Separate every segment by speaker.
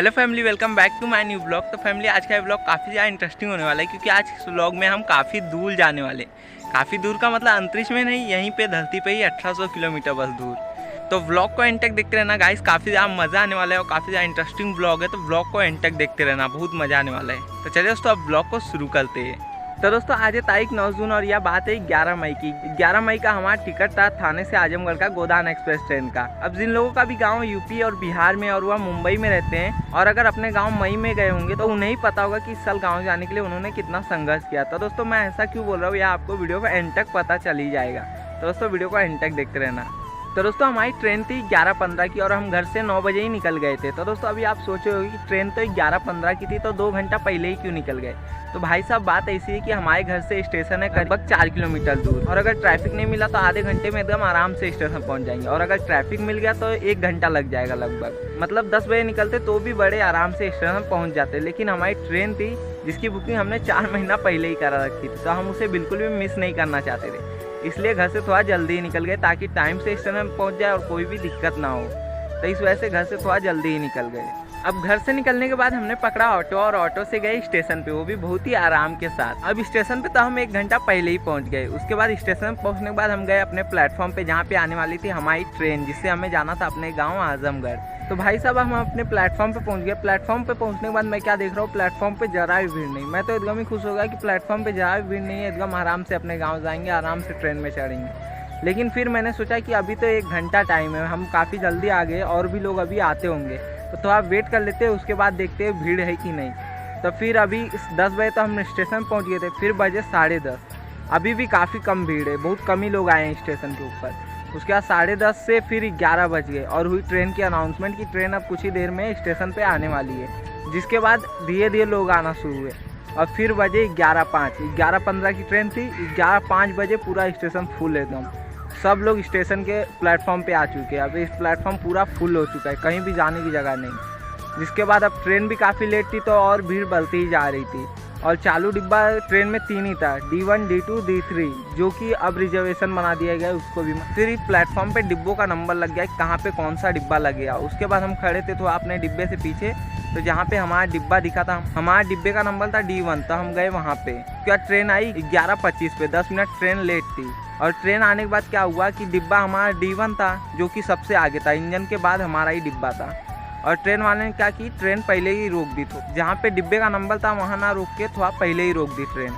Speaker 1: Hello family, welcome back to my new blog. तो family, आज का ब्लॉग काफ़ी ज़्यादा इंटरेस्टिंग होने वाला है क्योंकि आज इस ब्लॉग में हम काफ़ी दूर जाने वाले। काफ़ी दूर का मतलब अंतरिक्ष में नहीं, यहीं पे धरती पे ही 1800 किलोमीटर बस दूर। तो ब्लॉग को एंड तक देखते रहना गाइस, काफ़ी ज़्यादा मज़ा आने वाला है और काफ़ी ज़्यादा इंटरेस्टिंग ब्लॉग है। तो ब्लॉग को एंड तक देखते रहना, बहुत मज़ा आने वाला है। तो चलिए दोस्तों, अब ब्लॉग को शुरू करते हैं। तो दोस्तों, आज है तारीख 9 जून और यह बात है 11 मई की। 11 मई का हमारा टिकट था थाने से आजमगढ़ का गोदान एक्सप्रेस ट्रेन का। अब जिन लोगों का भी गांव यूपी और बिहार में और वह मुंबई में रहते हैं और अगर अपने गांव मई में गए होंगे तो उन्हें ही पता होगा कि इस साल गांव जाने के लिए उन्होंने कितना संघर्ष किया। तो दोस्तों, मैं ऐसा क्यों बोल रहा हूँ, यह आपको वीडियो को एंड तक पता चल ही जाएगा। तो दोस्तों, वीडियो को एंड तक देखते रहना। तो दोस्तों, हमारी ट्रेन थी 11:15 की और हम घर से 9 बजे ही निकल गए थे। तो दोस्तों, अभी आप सोचे होंगे कि ट्रेन तो 11:15 की थी तो 2 घंटा पहले ही क्यों निकल गए। तो भाई साहब, बात ऐसी है कि हमारे घर से स्टेशन है लगभग 4 किलोमीटर दूर और अगर ट्रैफिक नहीं मिला तो आधे घंटे में एकदम आराम से स्टेशन पहुंच जाएंगे और अगर ट्रैफिक मिल गया तो 1 घंटा लग जाएगा लगभग। मतलब 10 बजे निकलते तो भी बड़े आराम से स्टेशन पहुंच जाते। लेकिन हमारी ट्रेन थी जिसकी बुकिंग हमने 4 महीना पहले ही करा रखी थी, तो हम उसे बिल्कुल भी मिस नहीं करना चाहते थे। इसलिए घर से थोड़ा जल्दी ही निकल गए ताकि टाइम से स्टेशन पहुंच जाए और कोई भी दिक्कत ना हो। तो इस वजह से घर से थोड़ा जल्दी ही निकल गए। अब घर से निकलने के बाद हमने पकड़ा ऑटो और ऑटो से गए स्टेशन पे, वो भी बहुत ही आराम के साथ। अब स्टेशन पे तो हम 1 घंटा पहले ही पहुंच गए। उसके बाद स्टेशन पहुंचने के बाद हम गए अपने प्लेटफॉर्म पे जहाँ पे आने वाली थी हमारी ट्रेन, जिससे हमें जाना था अपने गाँव आजमगढ़। तो भाई साहब, हम अपने प्लेटफॉर्म पे पहुंच गए। प्लेटफॉर्म पे पहुंचने के बाद मैं क्या देख रहा हूँ, प्लेटफॉर्म पे जरा भी भीड़ नहीं। मैं तो एकदम ही खुश हो गया कि प्लेटफॉर्म पे जरा भी भीड़ नहीं है, एकदम आराम से अपने गाँव जाएंगे, आराम से ट्रेन में चढ़ेंगे। लेकिन फिर मैंने सोचा कि अभी तो 1 घंटा टाइम है, हम काफ़ी जल्दी आ गए और भी लोग अभी आते होंगे, तो थोड़ा वेट कर लेते हैं, उसके बाद देखते हैं भीड़ है कि नहीं। तो फिर अभी 10 बजे तो हम स्टेशन पहुंच गए थे, फिर बजे 10:30। अभी भी काफ़ी कम भीड़ है, बहुत कम ही लोग आए हैं स्टेशन के ऊपर। उसके बाद 10:30 से फिर 11 बज गए और हुई ट्रेन की अनाउंसमेंट कि ट्रेन अब कुछ ही देर में स्टेशन पे आने वाली है, जिसके बाद धीरे धीरे लोग आना शुरू हुए और फिर बजे 11:05। 11:15 की ट्रेन थी, 11:05 बजे पूरा स्टेशन फुल एकदम। सब लोग स्टेशन के प्लेटफॉर्म पे आ चुके हैं। अब इस प्लेटफॉर्म पूरा फुल हो चुका है, कहीं भी जाने की जगह नहीं। जिसके बाद अब ट्रेन भी काफ़ी लेट थी तो और भीड़ बढ़ती ही जा रही थी और चालू डिब्बा ट्रेन में 3 ही था, D1, D2, D3, जो कि अब रिजर्वेशन बना दिया गया उसको भी। फिर प्लेटफॉर्म पे डिब्बों का नंबर लग गया, कहाँ पे कौन सा डिब्बा लगेगा। उसके बाद हम खड़े थे तो अपने डिब्बे से पीछे, तो जहाँ पे हमारा डिब्बा दिखा था, हमारा डिब्बे का नंबर था D1, तो हम गए वहाँ पे। क्या ट्रेन आई 11:25 पे, 10 मिनट ट्रेन लेट थी। और ट्रेन आने के बाद क्या हुआ कि डिब्बा हमारा D1 था, जो कि सबसे आगे था, इंजन के बाद हमारा ही डिब्बा था। और ट्रेन वाले ने क्या की, ट्रेन पहले ही रोक दी। तो जहाँ पे डिब्बे का नंबर था वहाँ ना रोक के थोड़ा पहले ही रोक दी ट्रेन,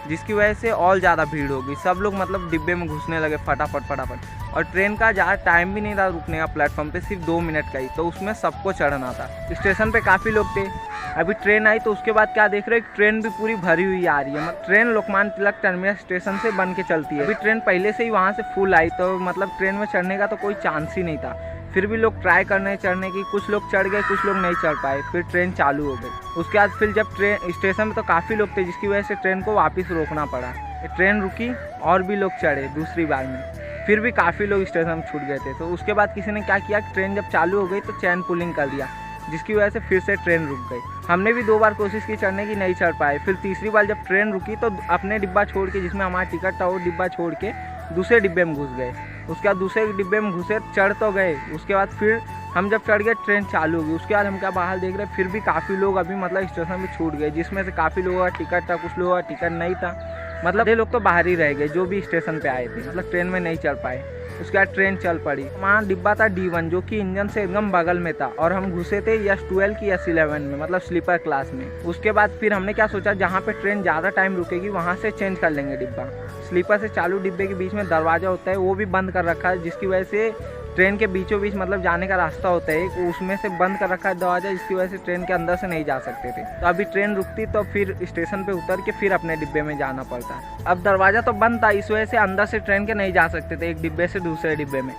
Speaker 1: जिसकी वजह से और ज़्यादा भीड़ हो गई। सब लोग मतलब डिब्बे में घुसने लगे फटाफट। और ट्रेन का ज़्यादा टाइम भी नहीं था रुकने का प्लेटफॉर्म पे, सिर्फ 2 मिनट का ही, तो उसमें सबको चढ़ना था। स्टेशन पे काफ़ी लोग थे। अभी ट्रेन आई तो उसके बाद क्या देख रहे हैं, ट्रेन भी पूरी भरी हुई आ रही है। मतलब train Lokmanya Tilak terminus station से बन के चलती है। अभी ट्रेन पहले से ही वहाँ से फुल आई, तो मतलब ट्रेन में चढ़ने का तो कोई चांस ही नहीं था। फिर भी लोग ट्राई करने चढ़ने की, कुछ लोग चढ़ गए, कुछ लोग नहीं चढ़ पाए। फिर ट्रेन चालू हो गई। उसके बाद फिर जब ट्रेन स्टेशन में तो काफ़ी लोग थे, जिसकी वजह से ट्रेन को वापस रोकना पड़ा। ट्रेन रुकी और भी लोग चढ़े दूसरी बार में, फिर भी काफ़ी लोग स्टेशन में छूट गए थे। तो उसके बाद किसी ने क्या किया, ट्रेन जब चालू हो गई तो चैन पुलिंग कर दिया, जिसकी वजह से फिर से ट्रेन रुक गई। हमने भी 2 बार कोशिश की चढ़ने की, नहीं चढ़ पाए। फिर तीसरी बार जब ट्रेन रुकी तो अपने डिब्बा छोड़ के, जिसमें हमारा टिकट था, वो डिब्बा छोड़ के दूसरे डिब्बे में घुस गए। उसके बाद दूसरे डिब्बे में घुसे, चढ़ तो गए। उसके बाद फिर हम जब चढ़ गए ट्रेन चालू हो गई। उसके बाद हम क्या बाहर देख रहे, फिर भी काफ़ी लोग अभी मतलब स्टेशन में छूट गए, जिसमें से काफ़ी लोगों का टिकट था, कुछ लोगों का टिकट नहीं था। मतलब ये लोग तो बाहर ही रह गए जो भी स्टेशन पे आए थे, मतलब ट्रेन में नहीं चढ़ पाए। उसके बाद ट्रेन चल पड़ी। हमारा डिब्बा था D1, जो कि इंजन से एकदम बगल में था और हम घुसे थे S12 की S11 में, मतलब स्लीपर क्लास में। उसके बाद फिर हमने क्या सोचा, जहाँ पे ट्रेन ज़्यादा टाइम रुकेगी वहाँ से चेंज कर लेंगे डिब्बा। स्लीपर से चालू डिब्बे के बीच में दरवाज़ा होता है, वो भी बंद कर रखा है, जिसकी वजह से ट्रेन के बीचों बीच मतलब जाने का रास्ता होता है एक, उसमें से बंद कर रखा है दरवाज़ा, जिसकी वजह से ट्रेन के अंदर से नहीं जा सकते थे। तो अभी ट्रेन रुकती तो फिर स्टेशन पे उतर के फिर अपने डिब्बे में जाना पड़ता। अब दरवाज़ा तो बंद था, इस वजह से अंदर से ट्रेन के नहीं जा सकते थे एक डिब्बे से दूसरे डिब्बे में।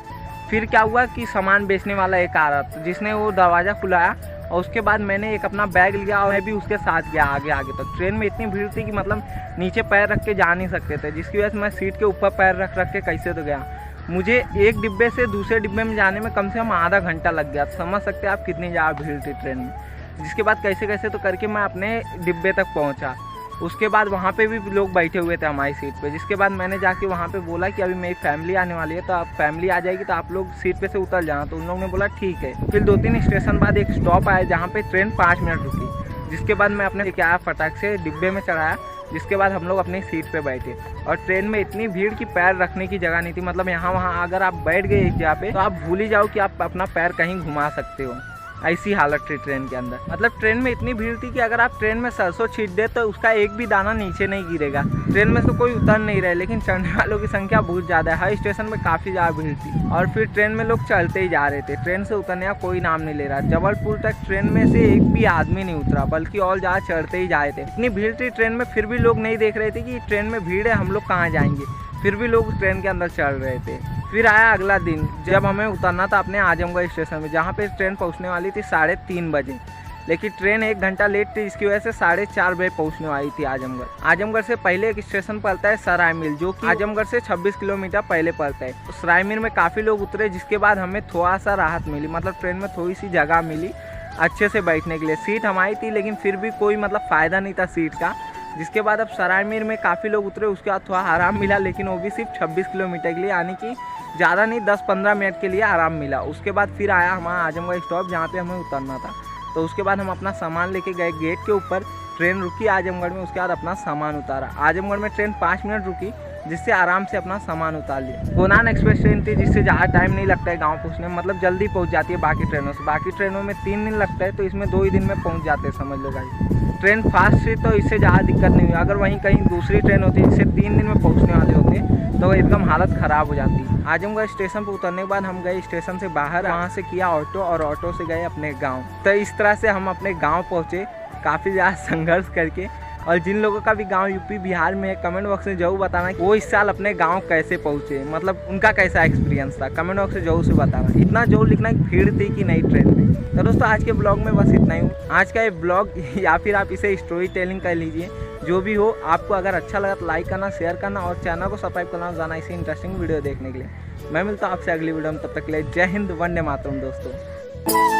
Speaker 1: फिर क्या हुआ कि सामान बेचने वाला एक आ रहा था, जिसने वो दरवाज़ा खुलाया और उसके बाद मैंने एक अपना बैग लिया और मैं भी उसके साथ गया आगे तक। ट्रेन में इतनी भीड़ थी कि मतलब नीचे पैर रख के जा नहीं सकते थे, जिसकी वजह से मैं सीट के ऊपर पैर रख के कैसे तो गया। मुझे एक डिब्बे से दूसरे डिब्बे में जाने में कम से कम आधा घंटा लग गया। समझ सकते हैं आप कितनी ज़्यादा भीड़ थी ट्रेन में। जिसके बाद कैसे तो करके मैं अपने डिब्बे तक पहुंचा। उसके बाद वहाँ पे भी लोग बैठे हुए थे हमारी सीट पे, जिसके बाद मैंने जाके वहाँ पे बोला कि अभी मेरी फैमिली आने वाली है, तो आप फैमिली आ जाएगी तो आप लोग सीट पे से उतर जाना। तो उन लोगों ने बोला ठीक है। फिर 2-3 स्टेशन बाद एक स्टॉप आया जहाँ पे ट्रेन 5 मिनट रुकी, जिसके बाद मैं अपने क्या फटाक से डिब्बे में चढ़ाया, जिसके बाद हम लोग अपनी सीट पे बैठे। और ट्रेन में इतनी भीड़ की पैर रखने की जगह नहीं थी, मतलब यहाँ वहाँ अगर आप बैठ गए एक जगह पे तो आप भूल ही जाओ कि आप अपना पैर कहीं घुमा सकते हो, ऐसी हालत थी ट्रेन के अंदर। मतलब ट्रेन में इतनी भीड़ थी कि अगर आप ट्रेन में सरसों छीट दे तो उसका एक भी दाना नीचे नहीं गिरेगा। ट्रेन में तो कोई उतर नहीं रहे, लेकिन चढ़ने वालों की संख्या बहुत ज़्यादा है। हर स्टेशन में काफ़ी ज़्यादा भीड़ थी और फिर ट्रेन में लोग चलते ही जा रहे थे, ट्रेन से उतरने का कोई नाम नहीं ले रहा। जबलपुर तक ट्रेन में से एक भी आदमी नहीं उतरा, बल्कि और ज़्यादा चढ़ते ही जा रहे थे। इतनी भीड़ थी ट्रेन में, फिर भी लोग नहीं देख रहे थे कि ट्रेन में भीड़ है, हम लोग कहाँ जाएंगे, फिर भी लोग ट्रेन के अंदर चढ़ रहे थे। फिर आया अगला दिन जब हमें उतरना था अपने आजमगढ़ स्टेशन में, जहाँ पे ट्रेन पहुँचने वाली थी 3:30 बजे, लेकिन ट्रेन 1 घंटा लेट थी, इसकी वजह से 4:30 बजे पहुँचने वाली थी आजमगढ़। आजमगढ़ से पहले एक स्टेशन पड़ता है सराय मील, जो कि आजमगढ़ से 26 किलोमीटर पहले पड़ता है। तो सराय मील में काफ़ी लोग उतरे, जिसके बाद हमें थोड़ा सा राहत मिली, मतलब ट्रेन में थोड़ी सी जगह मिली अच्छे से बैठने के लिए। सीट हमारी थी, लेकिन फिर भी कोई मतलब फ़ायदा नहीं था सीट का। जिसके बाद अब सराय मीर में काफ़ी लोग उतरे, उसके बाद थोड़ा आराम मिला, लेकिन वो भी सिर्फ 26 किलोमीटर के लिए, यानी कि ज़्यादा नहीं 10-15 मिनट के लिए आराम मिला। उसके बाद फिर आया हमारा आजमगढ़ स्टॉप, जहाँ पे हमें उतरना था। तो उसके बाद हम अपना सामान लेके गए गेट के ऊपर, ट्रेन रुकी आजमगढ़ में, उसके बाद अपना सामान उतारा। आजमगढ़ में ट्रेन 5 मिनट रुकी, जिससे आराम से अपना सामान उतार लिया। गोनान एक्सप्रेस ट्रेन थी, जिससे ज़्यादा टाइम नहीं लगता है गाँव पहुँचने में, मतलब जल्दी पहुँच जाती है बाकी ट्रेनों से। बाकी ट्रेनों में 3 दिन लगता है, तो इसमें 2 ही दिन में पहुँच जाते हैं, समझ लो गाइस। ट्रेन फास्ट थी तो इससे ज़्यादा दिक्कत नहीं हुई। अगर वहीं कहीं दूसरी ट्रेन होती जिससे 3 दिन में पहुँचने वाले होते तो एकदम हालत ख़राब हो जाती। आजमगढ़ स्टेशन पर उतरने के बाद हम गए स्टेशन से बाहर, वहाँ से किया ऑटो और ऑटो से गए अपने गाँव। तो इस तरह से हम अपने गाँव पहुँचे, काफ़ी ज़्यादा संघर्ष करके। और जिन लोगों का भी गांव यूपी बिहार में है, कमेंट बॉक्स में जरूर बताना कि वो इस साल अपने गांव कैसे पहुंचे, मतलब उनका कैसा एक्सपीरियंस था, कमेंट बॉक्स में जरूर से बताना। इतना जरूर लिखना कि भीड़ थी कि नहीं ट्रेन में। तो दोस्तों आज के ब्लॉग में बस इतना ही। आज का ये ब्लॉग या फिर आप इसे स्टोरी टेलिंग कर लीजिए, जो भी हो। आपको अगर अच्छा लगा तो लाइक करना, शेयर करना और चैनल को सब्सक्राइब करना जाना इसी इंटरेस्टिंग वीडियो देखने के लिए। मैं मिलता हूँ आपसे अगली वीडियो में, तब तक के लिए जय हिंद, वंदे मातरम दोस्तों।